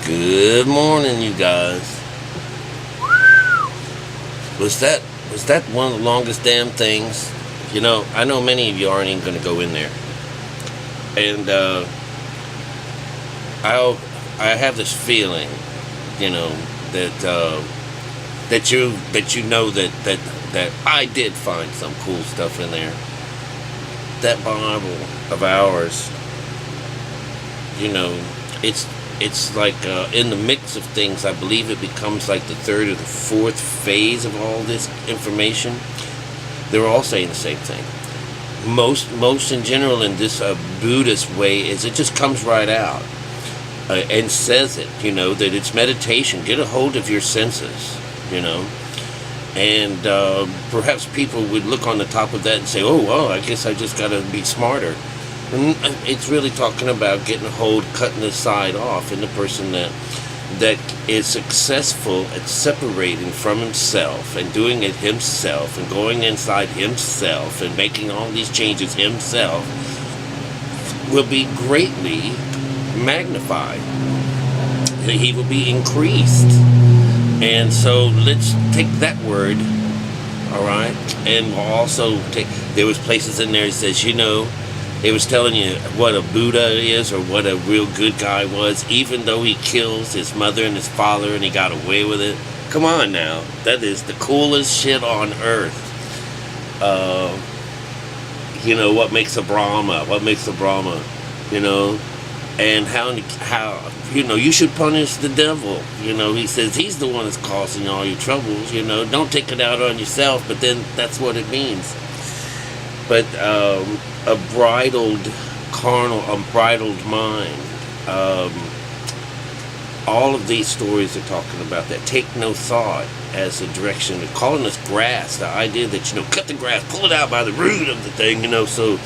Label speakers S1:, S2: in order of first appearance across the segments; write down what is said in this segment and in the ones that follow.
S1: Good morning, you guys. Was that one of the longest damn things? You know, I know many of you aren't even going to go in there, and I have this feeling, you know, that you know that I did find some cool stuff in there. That Bible of ours, you know, it's like in the mix of things, I believe it becomes like the third or the fourth phase of all this information. They're all saying the same thing. Most in general in this Buddhist way is it just comes right out and says it, you know, that it's meditation. Get a hold of your senses, you know. And perhaps people would look on the top of that and say, oh, well, I guess I just got to be smarter. And it's really talking about getting a hold, cutting the side off, and the person that is successful at separating from himself and doing it himself and going inside himself and making all these changes himself will be greatly magnified. He will be increased. And so let's take that word, all right, and we'll also take, there was places in there that says, you know, it was telling you what a Buddha is or what a real good guy was, even though he kills his mother and his father and he got away with it. Come on now, that is the coolest shit on earth. You know, what makes a Brahma, you know, and how you know, you should punish the devil. You know, he says he's the one that's causing all your troubles, you know. Don't take it out on yourself, but then that's what it means. But a bridled, carnal, unbridled mind. All of these stories are talking about that. Take no thought as a direction. They're calling us grass. The idea that, you know, cut the grass, pull it out by the root of the thing, you know, so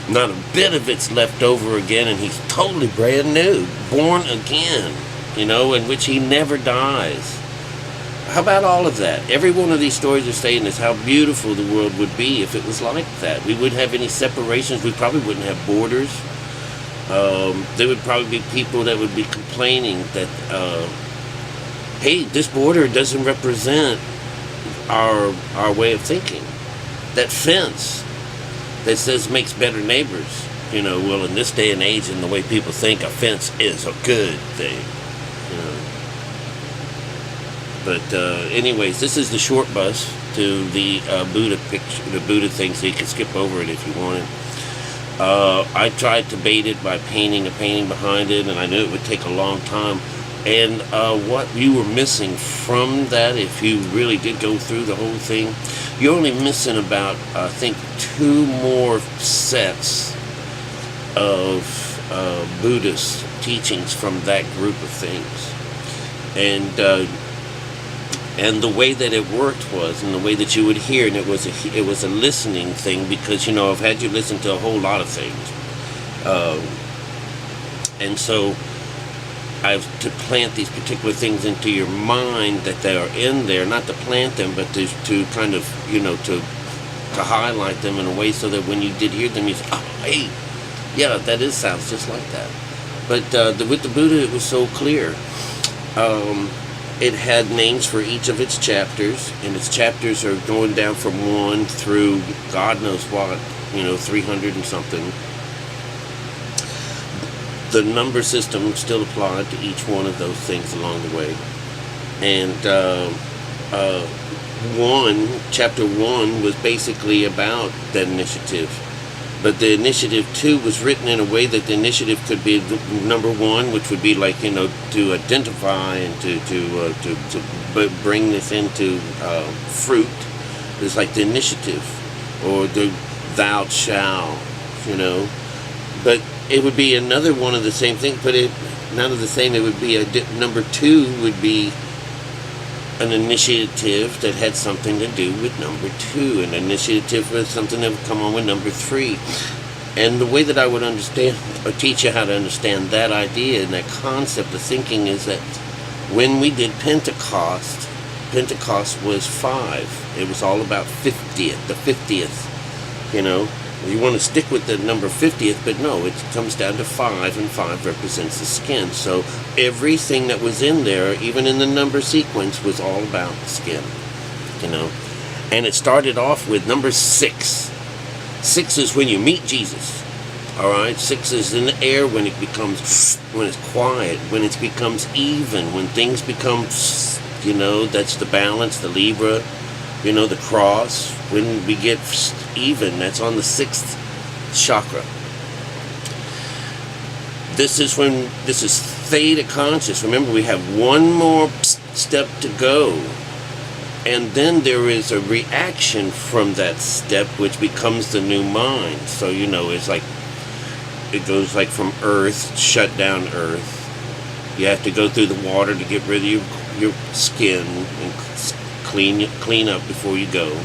S1: not a bit of it's left over again, and he's totally brand new, born again, you know, in which he never dies. How about all of that? Every one of these stories are saying is how beautiful the world would be if it was like that. We wouldn't have any separations. We probably wouldn't have borders. There would probably be people that would be complaining that, hey, this border doesn't represent our way of thinking. That fence that says makes better neighbors, you know, well, in this day and age and the way people think, a fence is a good thing, you know. But anyways, this is the short bus to the Buddha picture, the Buddha thing, so you can skip over it if you wanted. I tried to bait it by painting a painting behind it, and I knew it would take a long time. And what you were missing from that, if you really did go through the whole thing, you're only missing about, I think, 2 more sets of Buddhist teachings from that group of things. And the way that it worked was, and the way that you would hear, and it was a listening thing, because, you know, I've had you listen to a whole lot of things. And so I've to plant these particular things into your mind that they are in there, not to plant them, but to kind of, you know, to highlight them in a way so that when you did hear them, you say, oh, hey, yeah, sounds just like that. But with the Buddha, it was so clear. It had names for each of its chapters, and its chapters are going down from 1 through God knows what, you know, 300 and something. The number system still applied to each one of those things along the way. And chapter 1 was basically about that initiative. But the initiative 2 was written in a way that the initiative could be number 1, which would be like, you know, to identify and to bring this into fruit. It's like the initiative, or the thou shalt, you know. But it would be another one of the same thing, but none of the same. It would be number 2 would be an initiative that had something to do with number 2, and an initiative was something that would come on with number 3. And the way that I would understand, or teach you how to understand that idea and that concept of thinking, is that when we did Pentecost was 5. It was all about 50th, the 50th, you know. You want to stick with the number 50th, but no, it comes down to 5, and 5 represents the skin. So everything that was in there, even in the number sequence, was all about the skin, you know. And it started off with number 6. 6 is when you meet Jesus. All right, 6 is in the air when when it's quiet, when it becomes even, when things become, you know, that's the balance, the Libra, you know, the cross. When we get even, that's on the 6th chakra. This is theta conscious. Remember, we have one more step to go. And then there is a reaction from that step, which becomes the new mind. So, you know, it's like, it goes like from earth, shut down earth. You have to go through the water to get rid of your skin and clean up before you go.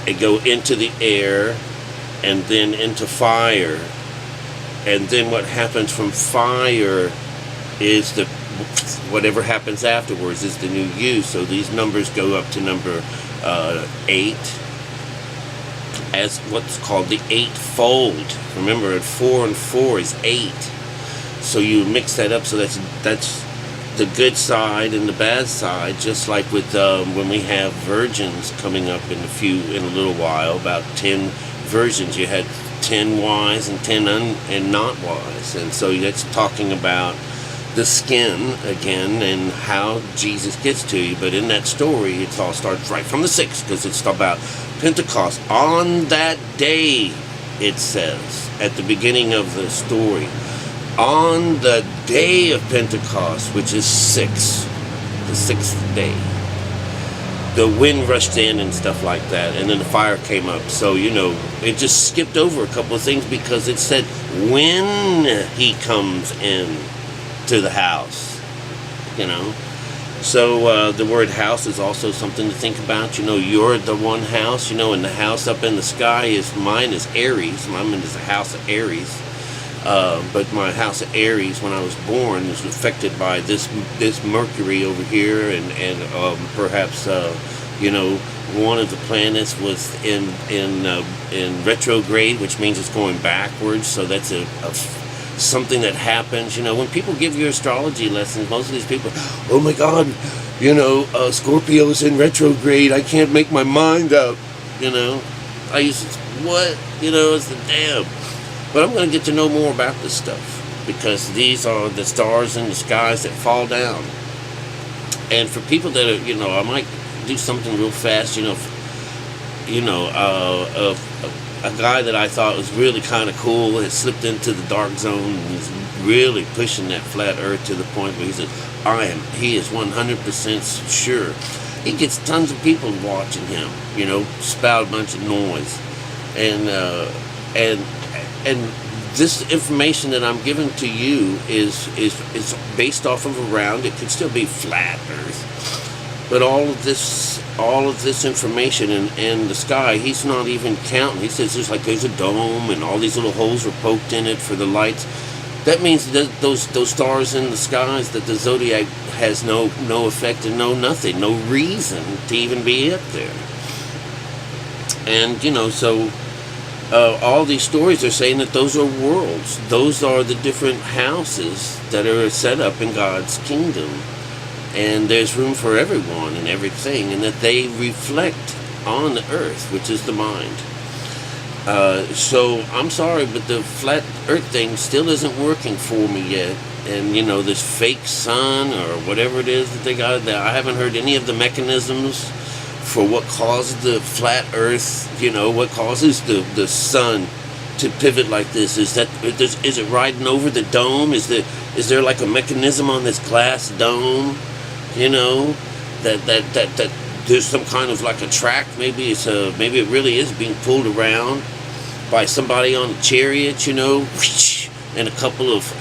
S1: It go into the air and then into fire. And then what happens from fire is whatever happens afterwards is the new you. So these numbers go up to number 8 as what's called the eightfold. Remember, 4 and 4 is 8. So you mix that up. So that's the good side and the bad side. Just like with when we have virgins coming up in a little while, about 10 virgins. You had 10 wise and 10 and not wise, and so that's talking about the skin again and how Jesus gets to you. But in that story, it all starts right from the 6th, because it's about Pentecost. On that day, it says at the beginning of the story, on the day of Pentecost, which is 6, the 6th day, the wind rushed in and stuff like that, and then the fire came up. So, you know, it just skipped over a couple of things because it said when he comes in to the house, you know. So the word house is also something to think about. You know, you're the one house, you know, and the house up in the sky mine is Aries. Mine is the house of Aries. But my house of Aries, when I was born, was affected by this Mercury over here, and perhaps you know, one of the planets was in retrograde, which means it's going backwards. So that's something that happens. You know, when people give you astrology lessons, most of these people, oh my God, you know, Scorpio's in retrograde. I can't make my mind up. You know, I used to, what? You know, it's the damn. But I'm going to get to know more about this stuff, because these are the stars in the skies that fall down. And for people that are, you know, I might do something real fast, a guy that I thought was really kind of cool has slipped into the dark zone and is really pushing that flat earth to the point where he says, he is 100% sure. He gets tons of people watching him, you know, spout a bunch of noise. And this information that I'm giving to you is based off of around. It could still be flat Earth, but all of this information in the sky, he's not even counting. He says there's a dome and all these little holes are poked in it for the lights. That means that those stars in the skies, that the zodiac has no effect and nothing, no reason to even be up there. And you know, so. All these stories are saying that those are worlds. Those are the different houses that are set up in God's kingdom. And there's room for everyone and everything, and that they reflect on the earth, which is the mind. So I'm sorry, but the flat earth thing still isn't working for me yet. And, you know, this fake sun or whatever it is that they got, I haven't heard any of the mechanisms for what caused the flat earth, you know, what causes the sun to pivot like this. Is it riding over the dome? Is there like a mechanism on this glass dome, you know, that there's some kind of like a track? Maybe it really is being pulled around by somebody on a chariot, you know, and a couple of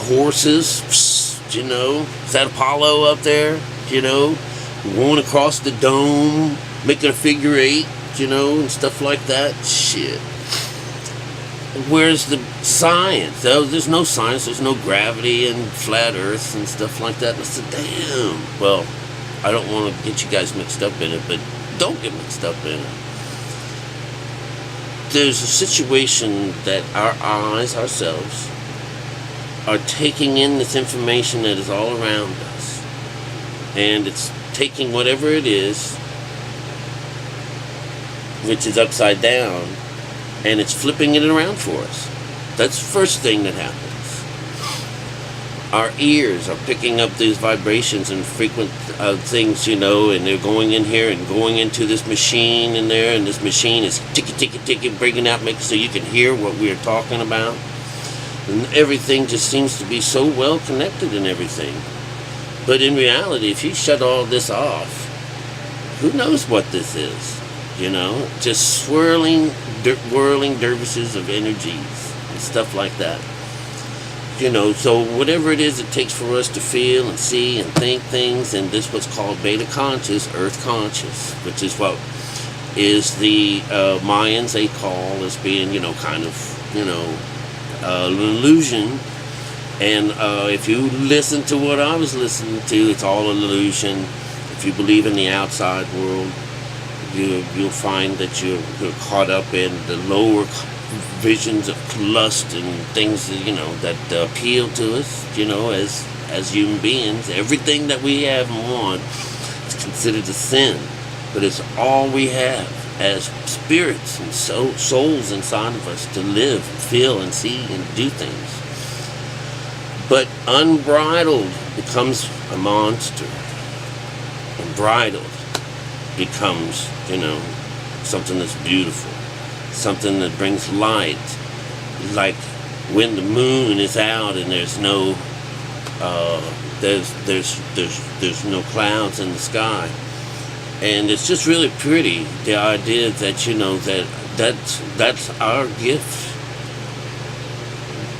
S1: horses, you know. Is that Apollo up there, you know? Going across the dome, making a figure 8, you know, and stuff like that. Shit. Where's the science? There's no science. There's no gravity and flat Earth and stuff like that. And I said, damn. Well, I don't want to get you guys mixed up in it, but don't get mixed up in it. there's a situation that our eyes, ourselves, are taking in this information that is all around us. And it's taking whatever it is, which is upside down, and it's flipping it around for us. That's the first thing that happens. Our ears are picking up these vibrations and frequent things, and they're going in here and going into this machine in there, and this machine is ticking, bringing out, making so you can hear what we're talking about. And everything just seems to be so well connected and everything. But in reality, if you shut all this off, who knows what this is? Just swirling, whirling dervishes of energies and stuff like that. So whatever it is it takes for us to feel and see and think things, and this what's called beta conscious, earth conscious, which is what is the Mayans they call as being, kind of, an illusion. And if you listen to what I was listening to, it's all an illusion. If you believe in the outside world, you'll find that you're caught up in the lower visions of lust and things that appeal to us, as human beings. Everything that we have and want is considered a sin, but it's all we have as spirits and souls inside of us to live, feel, and see and do things. But unbridled becomes a monster, and bridled becomes something that's beautiful, something that brings light, like when the moon is out and there's no there's no clouds in the sky, and it's just really pretty. The idea that that's our gift,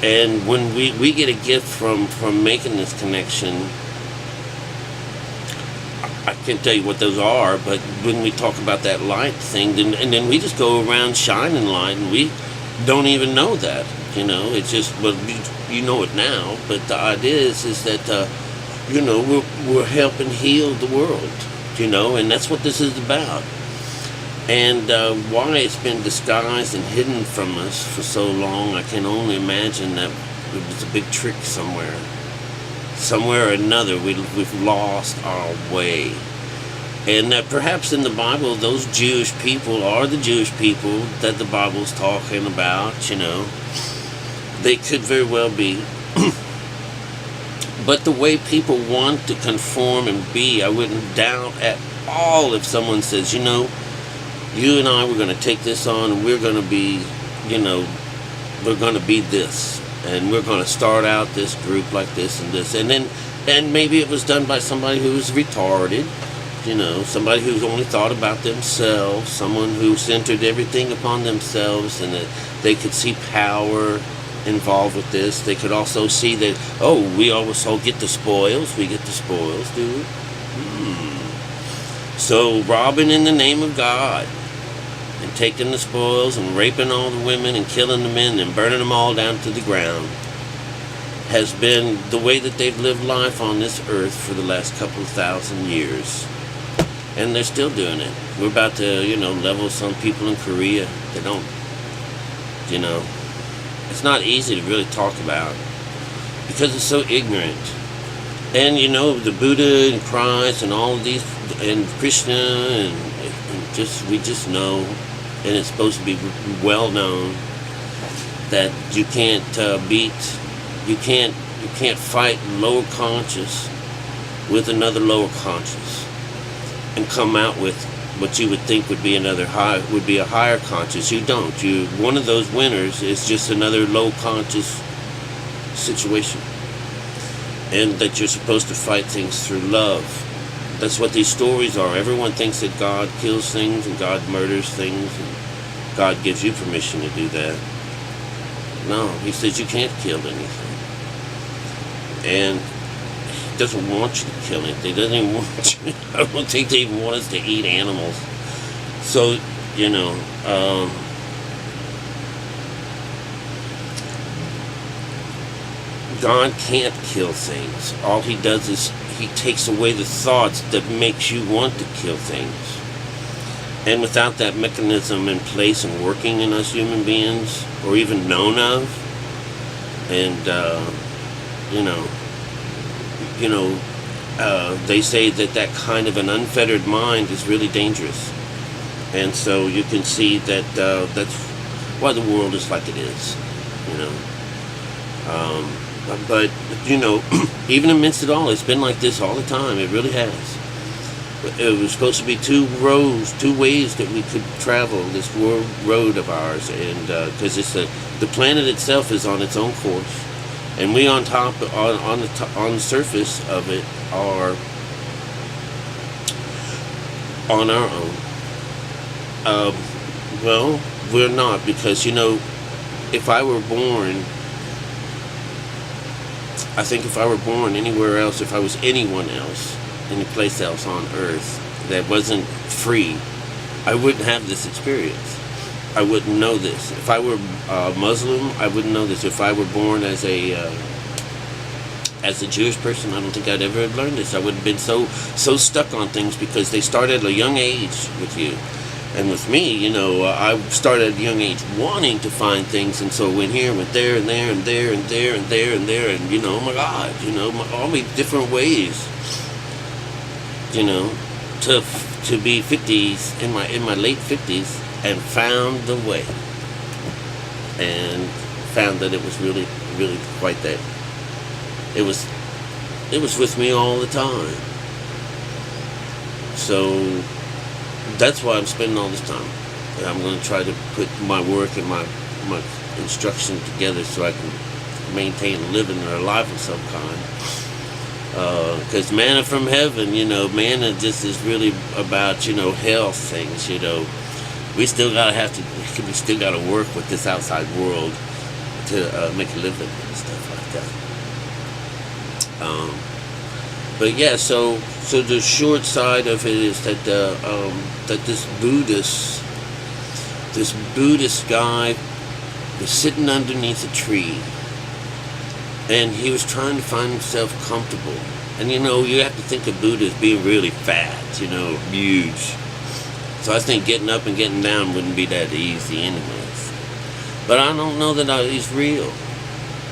S1: and when we get a gift from making this connection. I can't tell you what those are, but when we talk about that light thing, then we just go around shining light, and we don't even know that. It's just, well, you know it now. But the idea is that we're helping heal the world, and that's what this is about. And why it's been disguised and hidden from us for so long, I can only imagine that it was a big trick somewhere. Somewhere or another, we've lost our way. And that perhaps in the Bible, those Jewish people are the Jewish people that the Bible's talking about, They could very well be. But the way people want to conform and be, I wouldn't doubt at all if someone says, you and I, we're going to take this on, and we're going to be, we're going to be this. And we're going to start out this group like this and this. And maybe it was done by somebody who was retarded, somebody who's only thought about themselves, someone who centered everything upon themselves, and that they could see power involved with this. They could also see that, we always get the spoils. We get the spoils, dude. So robbing in the name of God, and taking the spoils and raping all the women and killing the men and burning them all down to the ground has been the way that they've lived life on this earth for the last couple of thousand years. And they're still doing it. We're about to, level some people in Korea. They don't, it's not easy to really talk about because it's so ignorant. And, the Buddha and Christ and all of these, and Krishna, and we just know. And it's supposed to be well known that you can't you can't fight lower conscious with another lower conscious and come out with what you would think would be a higher conscious. You don't. One of those winners is just another low conscious situation, and that you're supposed to fight things through love. That's what these stories are. Everyone thinks that God kills things and God murders things and God gives you permission to do that. No, he says you can't kill anything. And he doesn't want you to kill anything. He doesn't even want you. I don't think they even want us to eat animals. So, God can't kill things. All he does is he takes away the thoughts that makes you want to kill things. And without that mechanism in place and working in us human beings, or even known of, and you know, you know, they say that that kind of an unfettered mind is really dangerous. And so you can see that that's why the world is like it is, you know. But you know, even amidst it all, it's been like this all the time. It really has. It was supposed to be two ways that we could travel this road of ours, and because the planet itself is on its own course, and we on top on the surface of it are on our own. Well, we're not, because you know, if I were born. I think if I were born anywhere else, if I was anyone else, any place else on Earth that wasn't free, I wouldn't have this experience. I wouldn't know this. If I were Muslim, I wouldn't know this. If I were born as a Jewish person, I don't think I'd ever have learned this. I would have been so stuck on things, because they start at a young age with you. And with me, you know, I started at a young age wanting to find things, and so went here, went there, and there, and there, and there, and there, and there, and you know, oh my God, you know, all these different ways, you know, to be 50s, in my late 50s, and found the way, and found that it was really, really quite that. It was with me all the time. So that's why I'm spending all this time. And I'm going to try to put my work and my instruction together so I can maintain a living or a life of some kind. Because manna from heaven, you know, manna just is really about, you know, health things, you know. We still got to work with this outside world to make a living and stuff like that. But yeah, so the short side of it is that that this Buddhist guy was sitting underneath a tree, and he was trying to find himself comfortable. And you know, you have to think of Buddha as being really fat, you know, huge. So I think getting up and getting down wouldn't be that easy anyways. But I don't know that he's real.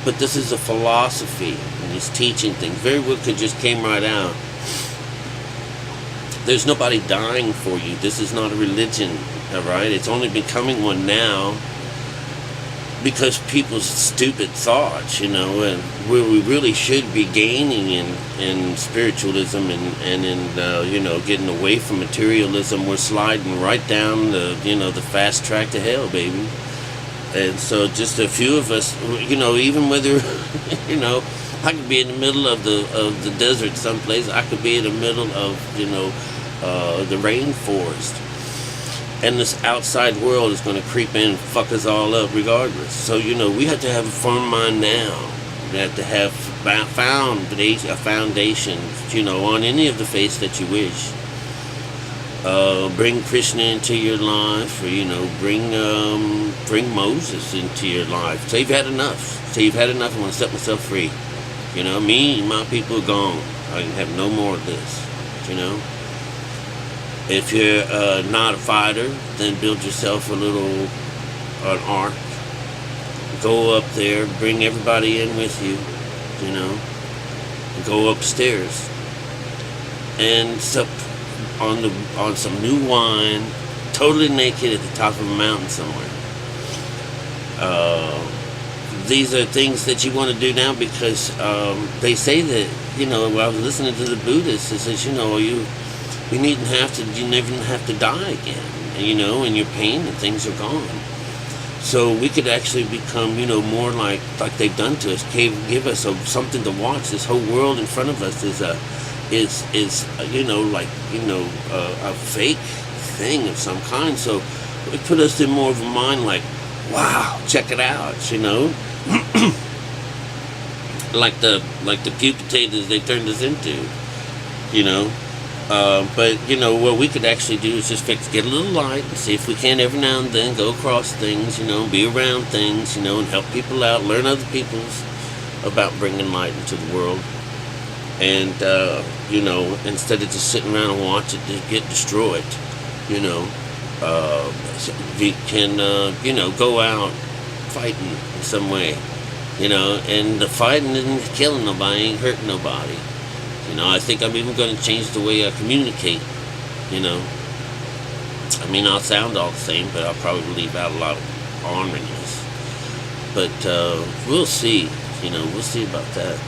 S1: But this is a philosophy, and he's teaching things. Very well could just came right out. There's nobody dying for you. This is not a religion, all right? It's only becoming one now because people's stupid thoughts, you know, and where we really should be gaining in spiritualism and in, you know, getting away from materialism, we're sliding right down the, you know, the fast track to hell, baby. And so just a few of us, you know, even whether, you know, I could be in the middle of the desert someplace, I could be in the middle of, you know, the rainforest. And this outside world is going to creep in and fuck us all up regardless. So, you know, we have to have a firm mind now. We have to have a foundation, you know, on any of the faiths that you wish. Bring Krishna into your life, or, you know, bring Moses into your life. Say you've had enough. Say you've had enough. I want to set myself free. You know, me and my people are gone. I can have no more of this. You know. If you're not a fighter, then build yourself an ark. Go up there, bring everybody in with you. You know. Go upstairs and sup on some new wine, totally naked at the top of a mountain somewhere. These are things that you want to do now because they say that, you know, I was listening to the Buddhists, it says, you know, you never have to die again, you know, and your pain and things are gone. So we could actually become, you know, more like they've done to us, give us something to watch. This whole world in front of us is you know, like, you know, a fake thing of some kind. So it put us in more of a mind like, wow, check it out, you know. like the few potatoes they turned us into, you know. But, you know, what we could actually do is just get a little light and see if we can every now and then go across things, you know, be around things, you know, and help people out, learn other people's about bringing light into the world. And, you know, instead of just sitting around and watch it get destroyed, you know, uh, we can, go out fighting in some way, and the fighting isn't killing nobody, ain't hurting nobody. I think I'm even going to change the way I communicate, you know. I mean, I'll sound all the same, but I'll probably leave out a lot of orneriness. But we'll see, we'll see about that.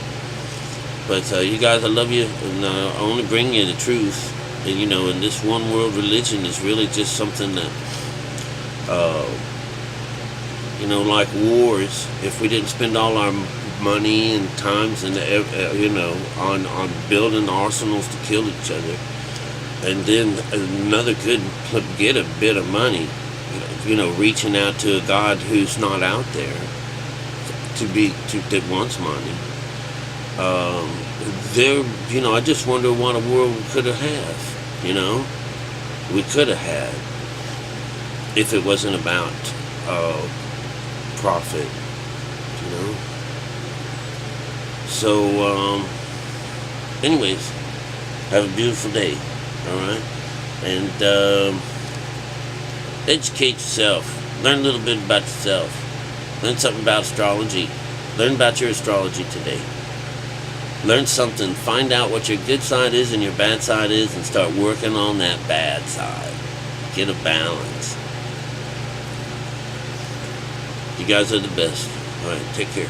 S1: But you guys, I love you, and I want to bring you the truth. And, and this one world religion is really just something that, like wars, if we didn't spend all our money and times and, on building arsenals to kill each other, and then another could get a bit of money, reaching out to a God who's not out there that wants money. I just wonder what a world we could have had, we could have had if it wasn't about profit, So, anyways, have a beautiful day, alright? And educate yourself. Learn a little bit about yourself. Learn something about astrology. Learn about your astrology today. Learn something. Find out what your good side is and your bad side is, and start working on that bad side. Get a balance. You guys are the best. Alright, take care.